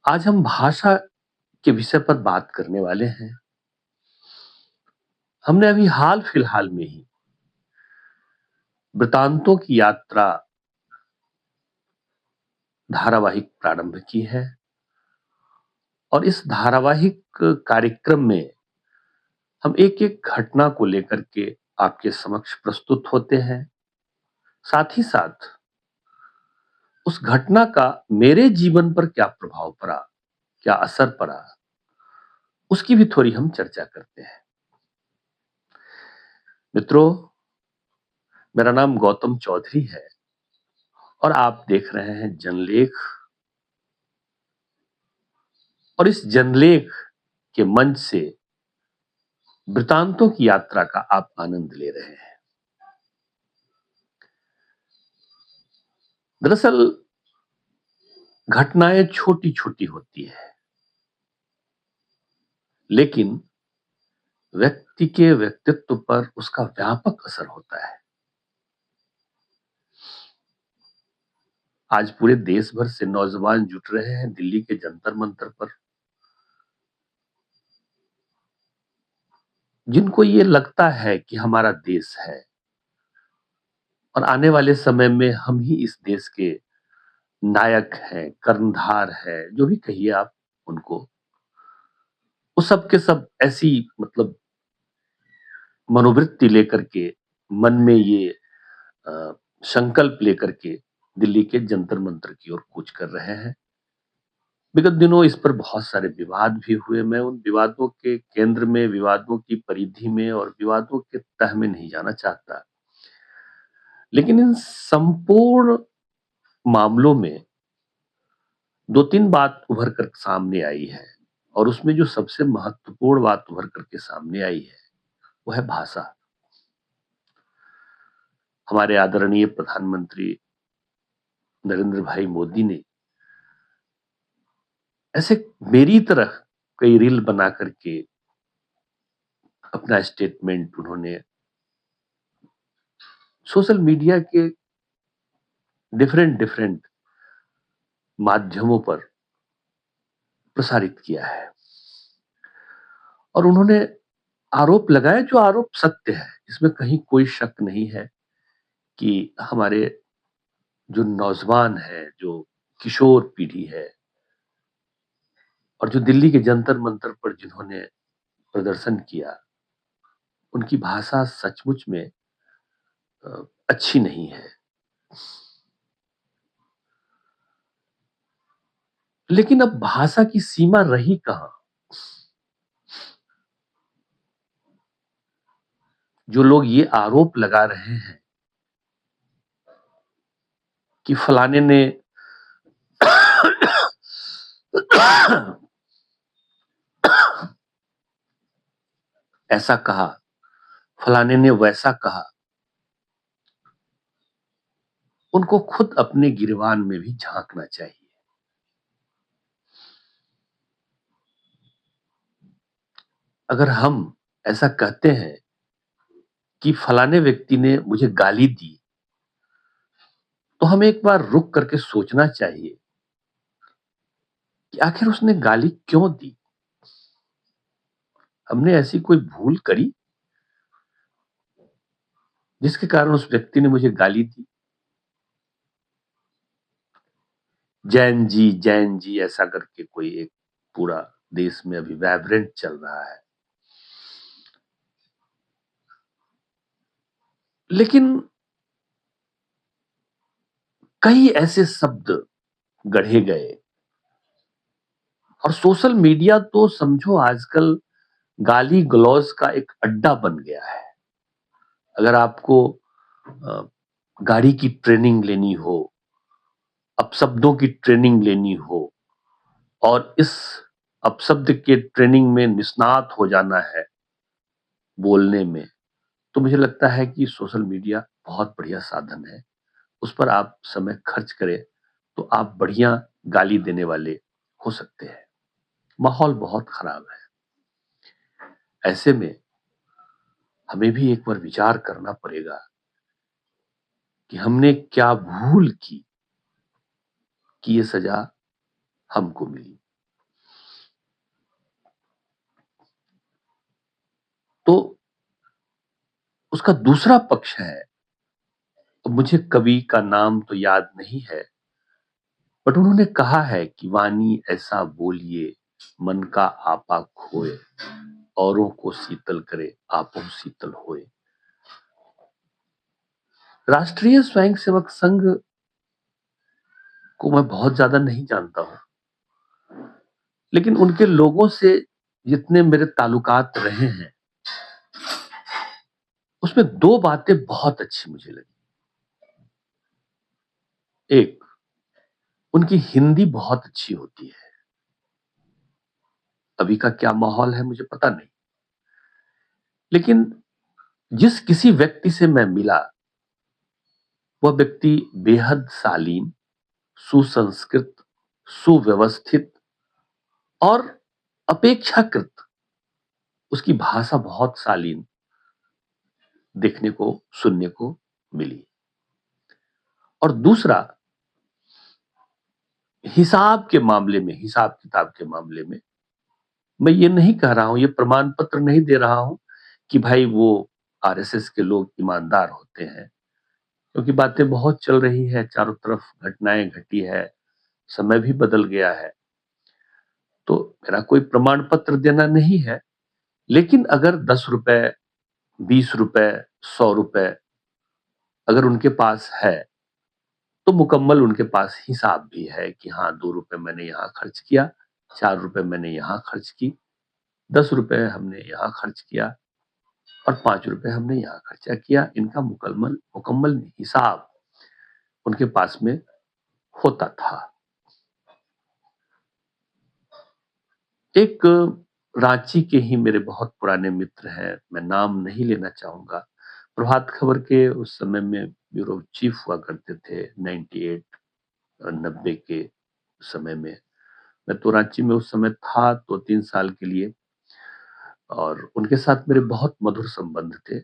आज हम भाषा के विषय पर बात करने वाले हैं। हमने अभी हाल फिलहाल में ही वृतांतों की यात्रा धारावाहिक प्रारंभ की है और इस धारावाहिक कार्यक्रम में हम एक-एक घटना को लेकर के आपके समक्ष प्रस्तुत होते हैं। साथ ही साथ उस घटना का मेरे जीवन पर क्या प्रभाव पड़ा, क्या असर पड़ा, उसकी भी थोड़ी हम चर्चा करते हैं। मित्रों, मेरा नाम गौतम चौधरी है और आप देख रहे हैं जनलेख। और इस जनलेख के मंच से वृतांतों की यात्रा का आप आनंद ले रहे हैं। दरअसल घटनाएं छोटी छोटी होती है, लेकिन व्यक्ति के व्यक्तित्व पर उसका व्यापक असर होता है। आज पूरे देश भर से नौजवान जुट रहे हैं दिल्ली के जंतर मंतर पर, जिनको ये लगता है कि हमारा देश है और आने वाले समय में हम ही इस देश के नायक हैं, कर्णधार है, जो भी कहिए आप उनको। वो सब के सब ऐसी मतलब मनोवृत्ति लेकर के, मन में ये संकल्प लेकर के दिल्ली के जंतर मंतर की ओर कूच कर रहे हैं। विगत दिनों इस पर बहुत सारे विवाद भी हुए। मैं उन विवादों के केंद्र में, विवादों की परिधि में और विवादों के तह में नहीं जाना चाहता, लेकिन इन संपूर्ण मामलों में दो तीन बात उभर कर सामने आई है और उसमें जो सबसे महत्वपूर्ण बात उभर करके सामने आई है वो है भाषा। हमारे आदरणीय प्रधानमंत्री नरेंद्र भाई मोदी ने ऐसे मेरी तरह कई रील बना करके अपना स्टेटमेंट उन्होंने सोशल मीडिया के डिफरेंट डिफरेंट माध्यमों पर प्रसारित किया है और उन्होंने आरोप लगाया, जो आरोप सत्य है, इसमें कहीं कोई शक नहीं है कि हमारे जो नौजवान है, जो किशोर पीढ़ी है और जो दिल्ली के जंतर मंतर पर जिन्होंने प्रदर्शन किया, उनकी भाषा सचमुच में अच्छी नहीं है। लेकिन अब भाषा की सीमा रही कहां? जो लोग ये आरोप लगा रहे हैं कि फलाने ने ऐसा कहा, फलाने ने वैसा कहा, उनको खुद अपने गिरबान में भी झांकना चाहिए। अगर हम ऐसा कहते हैं कि फलाने व्यक्ति ने मुझे गाली दी, तो हमें एक बार रुक करके सोचना चाहिए कि आखिर उसने गाली क्यों दी। हमने ऐसी कोई भूल करी जिसके कारण उस व्यक्ति ने मुझे गाली दी? जैन जी ऐसा करके कोई एक पूरा देश में अभी वाइब्रेंट चल रहा है। लेकिन कई ऐसे शब्द गढ़े गए और सोशल मीडिया तो समझो आजकल गाली गलौज का एक अड्डा बन गया है। अगर आपको गाड़ी की ट्रेनिंग लेनी हो, अपशब्दों की ट्रेनिंग लेनी हो और इस अपशब्द के ट्रेनिंग में निष्णात हो जाना है बोलने में, तो मुझे लगता है कि सोशल मीडिया बहुत बढ़िया साधन है। उस पर आप समय खर्च करें तो आप बढ़िया गाली देने वाले हो सकते हैं। माहौल बहुत खराब है। ऐसे में हमें भी एक बार विचार करना पड़ेगा कि हमने क्या भूल की कि ये सजा हमको मिली। तो उसका दूसरा पक्ष है, तो मुझे कवि का नाम तो याद नहीं है, बट उन्होंने कहा है कि वाणी ऐसा बोलिए मन का आपा खोए, औरों को शीतल करे आपो शीतल होए। राष्ट्रीय स्वयंसेवक संघ को मैं बहुत ज्यादा नहीं जानता हूं, लेकिन उनके लोगों से जितने मेरे ताल्लुकात रहे हैं, उसमें दो बातें बहुत अच्छी मुझे लगी। एक, उनकी हिंदी बहुत अच्छी होती है। अभी का क्या माहौल है मुझे पता नहीं, लेकिन जिस किसी व्यक्ति से मैं मिला, वह व्यक्ति बेहद शालीन, सुसंस्कृत, सुव्यवस्थित और अपेक्षाकृत उसकी भाषा बहुत शालीन देखने को, सुनने को मिली। और दूसरा, हिसाब के मामले में, हिसाब किताब के मामले में, मैं ये नहीं कह रहा हूं, ये प्रमाण पत्र नहीं दे रहा हूं कि भाई वो आरएसएस के लोग ईमानदार होते हैं, क्योंकि बातें बहुत चल रही है, चारों तरफ घटनाएं घटी है, समय भी बदल गया है, तो मेरा कोई प्रमाण पत्र देना नहीं है। लेकिन अगर 10 रुपए, 20 रुपए, 100 रुपए अगर उनके पास है, तो मुकम्मल उनके पास हिसाब भी है कि हाँ 2 रुपए मैंने यहाँ खर्च किया, 4 रुपए मैंने यहाँ खर्च की, 10 रुपए हमने यहाँ खर्च किया और 5 रुपए हमने यहाँ खर्चा किया। इनका मुकम्मल मुकम्मल हिसाब उनके पास में होता था। एक रांची के ही मेरे बहुत पुराने मित्र हैं, मैं नाम नहीं लेना चाहूंगा, प्रभात खबर के उस समय में ब्यूरो चीफ हुआ करते थे, 98 90 के समय में। मैं तो रांची में उस समय था 2-3 साल के लिए, और उनके साथ मेरे बहुत मधुर संबंध थे।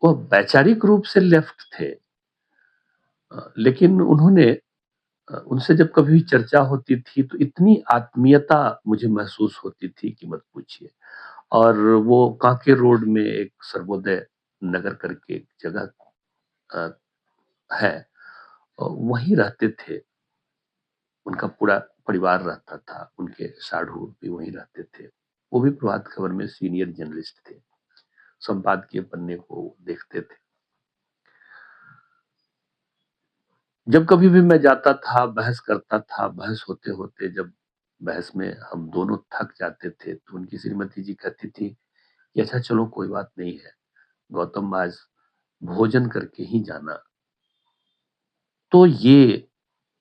वह वैचारिक रूप से लेफ्ट थे, लेकिन उन्होंने, उनसे जब कभी चर्चा होती थी तो इतनी आत्मीयता मुझे महसूस होती थी कि मत पूछिए। और वो कांके रोड में एक सर्वोदय नगर करके एक जगह अ, है, वहीं रहते थे। उनका पूरा परिवार रहता था, उनके साढ़ू भी वहीं रहते थे। वो भी प्रभात खबर में सीनियर जर्नलिस्ट थे, संपादकीय पन्ने को देखते थे। जब कभी भी मैं जाता था, बहस करता था, बहस होते होते जब बहस में हम दोनों थक जाते थे, तो उनकी श्रीमती जी कहती थी कि अच्छा चलो कोई बात नहीं है, गौतम आज भोजन करके ही जाना। तो ये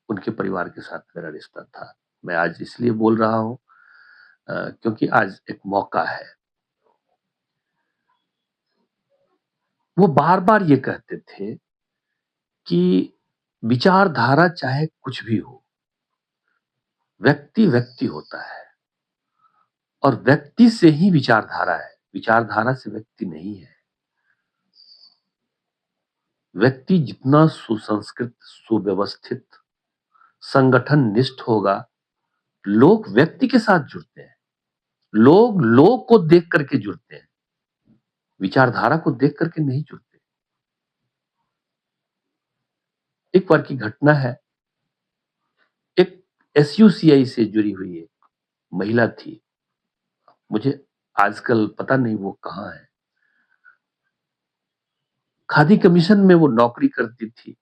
उनके परिवार के साथ मेरा रिश्ता था। मैं आज इसलिए बोल रहा हूं क्योंकि आज एक मौका है। वो बार बार ये कहते थे कि विचारधारा चाहे कुछ भी हो, व्यक्ति व्यक्ति होता है, और व्यक्ति से ही विचारधारा है, विचारधारा से व्यक्ति नहीं है। व्यक्ति जितना सुसंस्कृत, सुव्यवस्थित, संगठन निष्ठ होगा, लोग व्यक्ति के साथ जुड़ते हैं, लोग को देख करके जुड़ते हैं, विचारधारा को देख करके नहीं जुड़ते। एक बार की घटना है, एक एसयूसीआई से जुड़ी हुई एक महिला थी, मुझे आजकल पता नहीं वो कहाँ है, खादी कमीशन में वो नौकरी करती थी।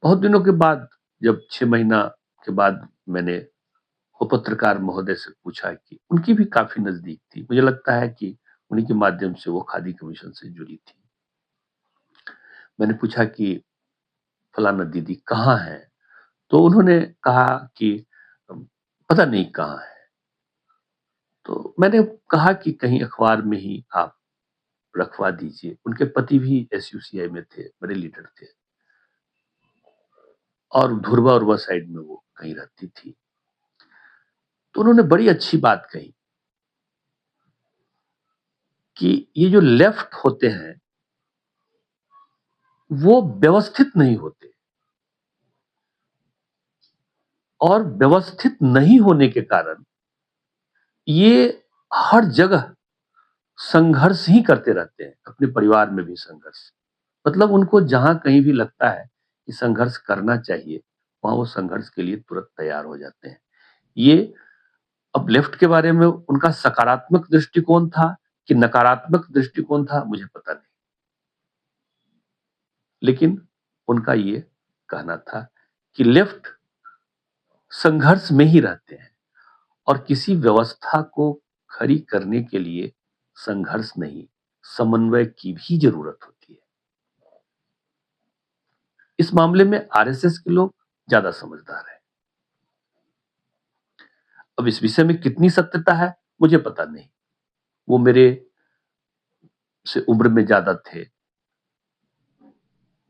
बहुत दिनों के बाद, जब 6 महीना के बाद मैंने वो पत्रकार महोदय से पूछा कि उनकी भी काफी नजदीक थी, मुझे लगता है कि उन्हीं के माध्यम से वो खादी कमीशन से जुड़ी थी। मैंने पूछा कि फलाना दीदी कहाँ है, तो उन्होंने कहा कि पता नहीं कहाँ है। तो मैंने कहा कि कहीं अखबार में ही आप रखवा दीजिए। उनके पति भी एसयूसीआई में थे, बड़े लीडर थे, और धुरवा उर्वा साइड में वो कहीं रहती थी। तो उन्होंने बड़ी अच्छी बात कही कि ये जो लेफ्ट होते हैं वो व्यवस्थित नहीं होते, और व्यवस्थित नहीं होने के कारण ये हर जगह संघर्ष ही करते रहते हैं, अपने परिवार में भी संघर्ष। मतलब उनको जहां कहीं भी लगता है कि संघर्ष करना चाहिए, वहां वो संघर्ष के लिए तुरंत तैयार हो जाते हैं। ये अब लेफ्ट के बारे में उनका सकारात्मक दृष्टिकोण था कि नकारात्मक दृष्टिकोण था, मुझे पता नहीं। लेकिन उनका ये कहना था कि लेफ्ट संघर्ष में ही रहते हैं और किसी व्यवस्था को खड़ी करने के लिए संघर्ष नहीं, समन्वय की भी जरूरत होती है। इस मामले में आरएसएस के लोग ज्यादा समझदार हैं। अब इस विषय में कितनी सत्यता है मुझे पता नहीं, वो मेरे से उम्र में ज्यादा थे,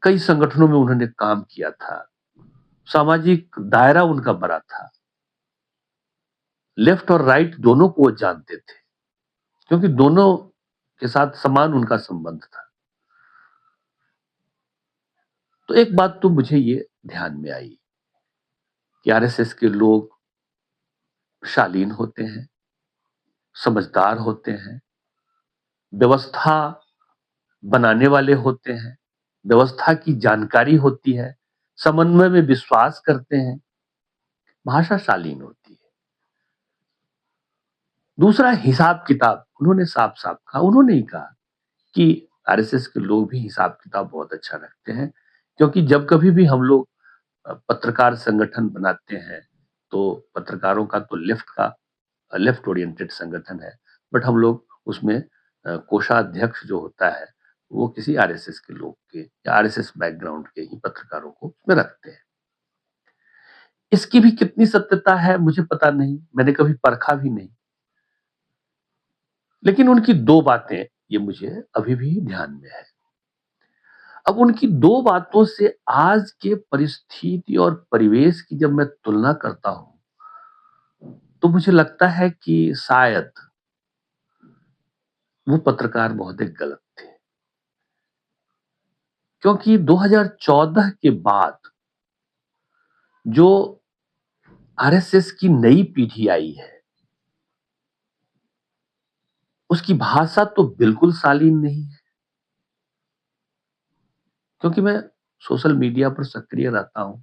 कई संगठनों में उन्होंने काम किया था, सामाजिक दायरा उनका बड़ा था, लेफ्ट और राइट दोनों को वो जानते थे, क्योंकि दोनों के साथ समान उनका संबंध था। तो एक बात तो मुझे ये ध्यान में आई कि आरएसएस के लोग शालीन होते हैं, समझदार होते हैं, व्यवस्था बनाने वाले होते हैं, व्यवस्था की जानकारी होती है, समन्वय में विश्वास करते हैं, भाषा शालीन होती है। दूसरा, हिसाब किताब उन्होंने साफ साफ कहा। उन्होंने ही कहा कि आरएसएस के लोग भी हिसाब किताब बहुत अच्छा रखते हैं, क्योंकि जब कभी भी हम लोग पत्रकार संगठन बनाते हैं तो पत्रकारों का तो लेफ्ट ओरिएंटेड संगठन है, बट हम लोग उसमें कोषाध्यक्ष जो होता है वो किसी आरएसएस के लोग के या आरएसएस बैकग्राउंड के ही पत्रकारों को उसमें रखते हैं। इसकी भी कितनी सत्यता है मुझे पता नहीं, मैंने कभी परखा भी नहीं। लेकिन उनकी दो बातें ये मुझे अभी भी ध्यान में है। अब उनकी दो बातों से आज के परिस्थिति और परिवेश की जब मैं तुलना करता हूं तो मुझे लगता है कि शायद वो पत्रकार महोदय गलत थे, क्योंकि 2014 के बाद जो आरएसएस की नई पीढ़ी आई है उसकी भाषा तो बिल्कुल शालीन नहीं है। क्योंकि मैं सोशल मीडिया पर सक्रिय रहता हूं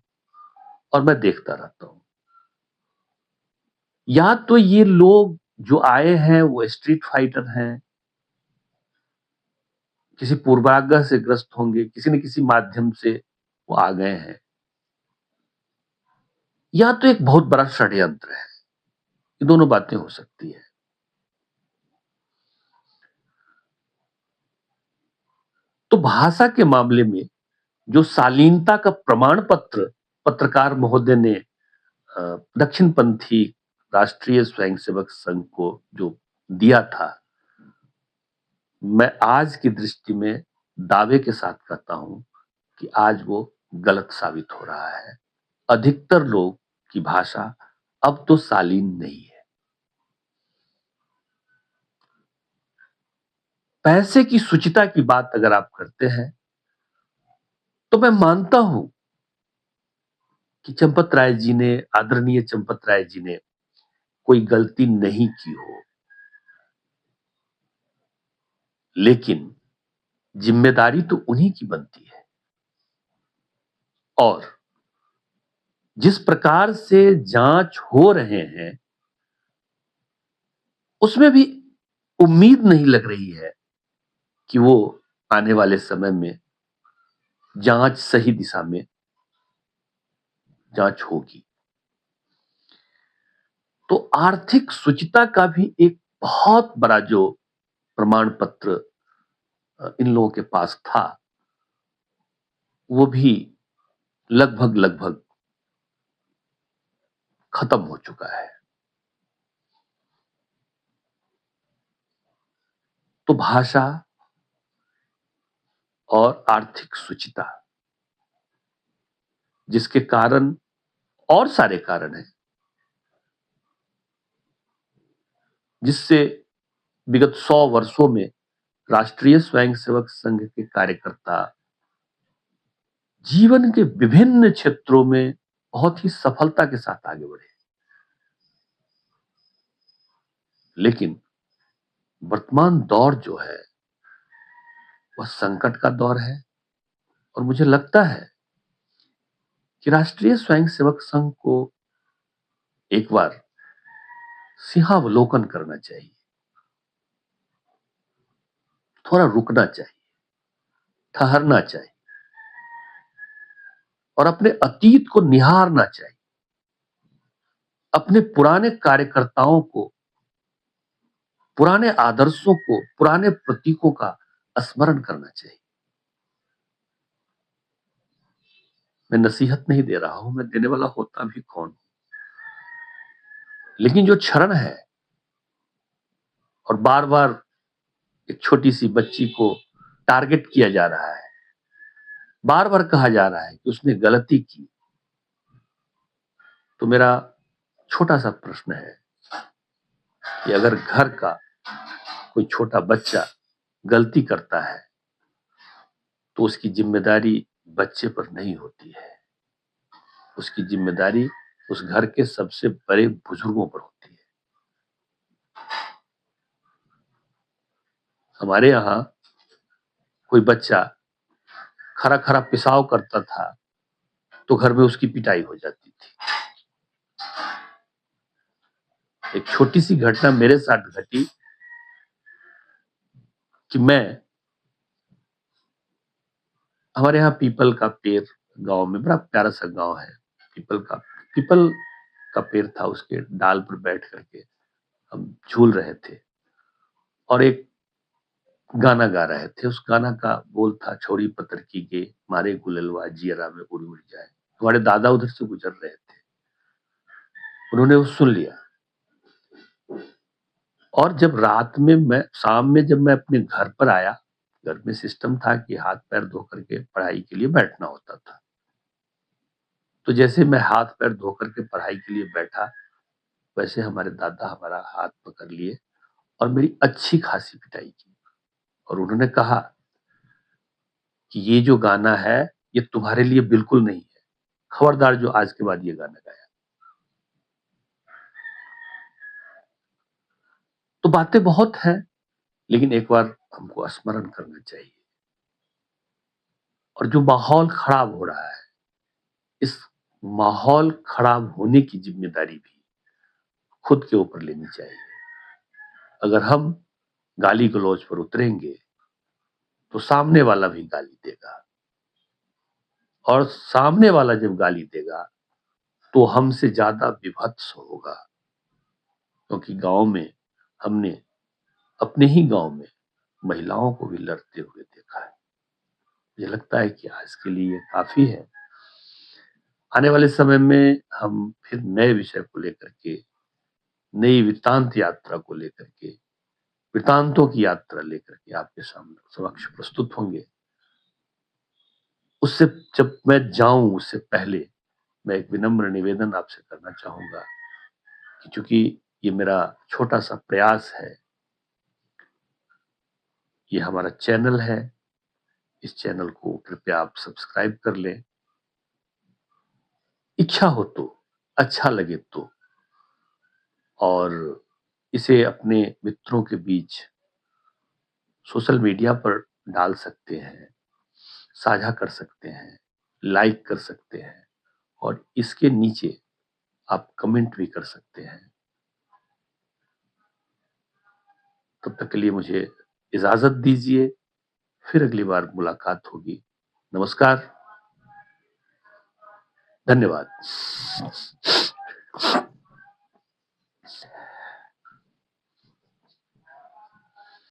और मैं देखता रहता हूं, या तो ये लोग जो आए हैं वो स्ट्रीट फाइटर हैं, किसी पूर्वाग्रह से ग्रस्त होंगे, किसी न किसी माध्यम से वो आ गए हैं, या तो एक बहुत बड़ा षड्यंत्र है। ये दोनों बातें हो सकती है। तो भाषा के मामले में जो शालीनता का प्रमाण पत्र पत्रकार महोदय ने दक्षिणपंथी राष्ट्रीय स्वयंसेवक संघ को जो दिया था, मैं आज की दृष्टि में दावे के साथ कहता हूं कि आज वो गलत साबित हो रहा है। अधिकतर लोग की भाषा अब तो शालीन नहीं है। पैसे की शुचिता की बात अगर आप करते हैं तो मैं मानता हूं कि चंपत राय जी ने, आदरणीय चंपत राय जी ने कोई गलती नहीं की हो, लेकिन जिम्मेदारी तो उन्हीं की बनती है। और जिस प्रकार से जांच हो रहे हैं उसमें भी उम्मीद नहीं लग रही है कि वो आने वाले समय में जांच सही दिशा में जांच होगी। तो आर्थिक शुचिता का भी एक बहुत बड़ा जो प्रमाण पत्र इन लोगों के पास था वो भी लगभग लगभग खत्म हो चुका है। तो भाषा और आर्थिक शुचिता, जिसके कारण और सारे कारण हैं, जिससे विगत 100 वर्षों में राष्ट्रीय स्वयंसेवक संघ के कार्यकर्ता जीवन के विभिन्न क्षेत्रों में बहुत ही सफलता के साथ आगे बढ़े। लेकिन वर्तमान दौर जो है वह संकट का दौर है और मुझे लगता है कि राष्ट्रीय स्वयंसेवक संघ को एक बार सिंहावलोकन करना चाहिए, थोड़ा रुकना चाहिए, ठहरना चाहिए और अपने अतीत को निहारना चाहिए, अपने पुराने कार्यकर्ताओं को, पुराने आदर्शों को, पुराने प्रतीकों का स्मरण करना चाहिए। मैं नसीहत नहीं दे रहा हूं, मैं देने वाला होता भी कौन हूं, लेकिन जो क्षरण है और बार बार एक छोटी सी बच्ची को टारगेट किया जा रहा है, बार बार कहा जा रहा है कि उसने गलती की, तो मेरा छोटा सा प्रश्न है कि अगर घर का कोई छोटा बच्चा गलती करता है तो उसकी जिम्मेदारी बच्चे पर नहीं होती है, उसकी जिम्मेदारी उस घर के सबसे बड़े बुजुर्गों पर होती है। हमारे यहाँ कोई बच्चा खरा खरा पेशाब करता था तो घर में उसकी पिटाई हो जाती थी। एक छोटी सी घटना मेरे साथ घटी कि मैं, हमारे यहाँ पीपल का पेड़ गांव में, बड़ा प्यारा सा गांव है, पीपल का पेड़ था, उसके डाल पर बैठ करके हम झूल रहे थे और एक गाना गा रहे थे। उस गाना का बोल था, छोड़ी पत्थर की गे मारे गुललवा जियरा में उड़ उड़ जाए। हमारे दादा उधर से गुजर रहे थे, उन्होंने वो सुन लिया और जब रात में, मैं शाम में जब मैं अपने घर पर आया, घर में सिस्टम था कि हाथ पैर धो करके पढ़ाई के लिए बैठना होता था। तो जैसे मैं हाथ पैर धो करके पढ़ाई के लिए बैठा, वैसे हमारे दादा हमारा हाथ पकड़ लिए और मेरी अच्छी खासी पिटाई की और उन्होंने कहा कि ये जो गाना है ये तुम्हारे लिए बिल्कुल नहीं है, खबरदार जो आज के बाद ये गाना गाया। तो बातें बहुत हैं, लेकिन एक बार हमको स्मरण करना चाहिए। और जो माहौल खराब हो रहा है, इस माहौल खराब होने की जिम्मेदारी भी खुद के ऊपर लेनी चाहिए। अगर हम गाली गलौज पर उतरेंगे तो सामने वाला भी गाली देगा और सामने वाला जब गाली देगा तो हमसे ज्यादा विभत्स होगा, क्योंकि गांव में हमने अपने ही गांव में महिलाओं को भी लड़ते हुए देखा है। मुझे लगता है कि आज के लिए काफी है। आने वाले समय में हम फिर नए विषय को लेकर के, नई वृत्तांत यात्रा को लेकर के, वृत्तांतों की यात्रा लेकर के आपके सामने समक्ष प्रस्तुत होंगे। उससे जब मैं जाऊं उससे पहले मैं एक विनम्र निवेदन आपसे करना चाहूंगा कि चूंकि ये मेरा छोटा सा प्रयास है, ये हमारा चैनल है, इस चैनल को कृपया आप सब्सक्राइब कर लें। इच्छा हो तो, अच्छा लगे तो, और इसे अपने मित्रों के बीच सोशल मीडिया पर डाल सकते हैं, साझा कर सकते हैं, लाइक कर सकते हैं और इसके नीचे आप कमेंट भी कर सकते हैं। तब तक के लिए मुझे इजाजत दीजिए, फिर अगली बार मुलाकात होगी। नमस्कार, धन्यवाद।